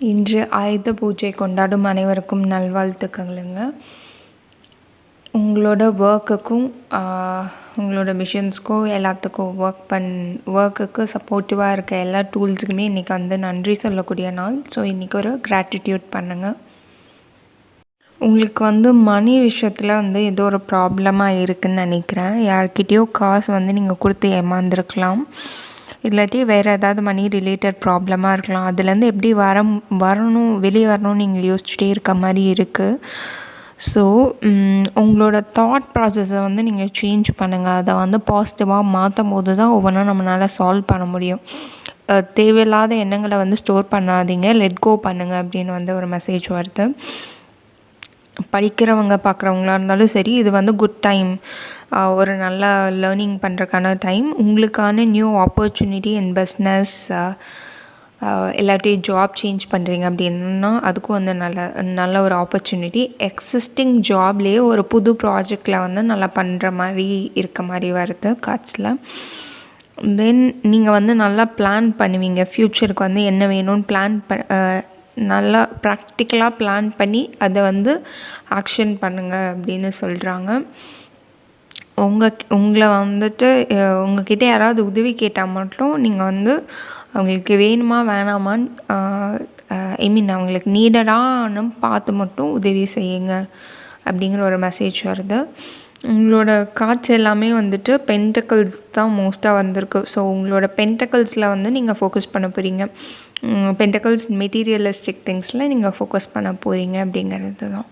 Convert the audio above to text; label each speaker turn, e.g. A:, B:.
A: இன்று ஆயுத பூஜை கொண்டாடும் அனைவருக்கும் நல்வாழ்த்துக்களுங்க. உங்களோட ஒர்க்குக்கும் உங்களோட மிஷன்ஸ்க்கும் எல்லாத்துக்கும் ஒர்க்குக்கு சப்போர்ட்டிவாக இருக்க எல்லா டூல்ஸுக்குமே இன்றைக்கி வந்து நன்றி சொல்லக்கூடிய நாள். ஸோ இன்றைக்கி ஒரு கிராட்டிடியூட் பண்ணுங்கள். உங்களுக்கு வந்து மணி விஷயத்தில் வந்து ஏதோ ஒரு ப்ராப்ளமாக இருக்குதுன்னு நினைக்கிறேன். யார்கிட்டயோ காசு வந்து நீங்கள் கொடுத்து ஏமாந்துருக்கலாம், இல்லாட்டி வேறு ஏதாவது மணி ரிலேட்டட் ப்ராப்ளமாக இருக்கலாம். அதுலேருந்து எப்படி வெளியே வரணும்னு நீங்கள் யோசிச்சுட்டே இருக்க மாதிரி இருக்குது. ஸோ உங்களோட தாட் ப்ராசஸை வந்து நீங்கள் சேஞ்ச் பண்ணுங்கள். அதை வந்து பாசிட்டிவாக மாற்றும் போது தான் ஒவ்வொன்றா நம்மளால் சால்வ் பண்ண முடியும். தேவையில்லாத எண்ணங்களை வந்து ஸ்டோர் பண்ணாதீங்க, லெட் கோ பண்ணுங்கள் அப்படின்னு வந்து ஒரு மெசேஜ் வருது. படிக்கிறவங்க பார்க்குறவங்களா இருந்தாலும் சரி, இது வந்து குட் டைம், ஒரு நல்ல லேர்னிங் பண்ணுறதுக்கான டைம். உங்களுக்கான நியூ ஆப்பர்ச்சுனிட்டி இன் பிஸ்னஸ், இல்லாட்டி ஜாப் சேஞ்ச் பண்ணுறீங்க அப்படின்னா அதுக்கும் வந்து நல்ல ஒரு ஆப்பர்ச்சுனிட்டி. எக்ஸிஸ்டிங் ஜாப்லேயே ஒரு புது ப்ராஜெக்டில் வந்து நல்லா பண்ணுற மாதிரி இருக்க மாதிரி வருது காட்சியில். தென் நீங்கள் வந்து நல்லா பிளான் பண்ணுவீங்க. ஃப்யூச்சருக்கு வந்து என்ன வேணும்னு நல்லா ப்ராக்டிக்கலாக பிளான் பண்ணி அதை வந்து ஆக்ஷன் பண்ணுங்கள் அப்படின்னு சொல்கிறாங்க. உங்களை வந்துட்டு உங்கள்கிட்ட யாராவது உதவி கேட்டால் மட்டும் நீங்கள் வந்து அவங்களுக்கு வேணுமா வேணாமான்னு அவங்களுக்கு நீடடான்னு பார்த்து மட்டும் உதவி செய்யுங்க அப்படிங்கிற ஒரு மெசேஜ் வருது. உங்களோட கார்ட்ஸ் எல்லாமே வந்துட்டு பென்டக்கிள்ஸ் தான் மோஸ்ட்டாக வந்திருக்கு. ஸோ உங்களோட பென்டக்கிள்ஸில் வந்து நீங்கள் ஃபோக்கஸ் பண்ண போகிறீங்க. பென்டக்கிள்ஸ் மெட்டீரியலிஸ்டிக் திங்ஸில் நீங்கள் ஃபோக்கஸ் பண்ண போகிறீங்க அப்படிங்கிறது தான்.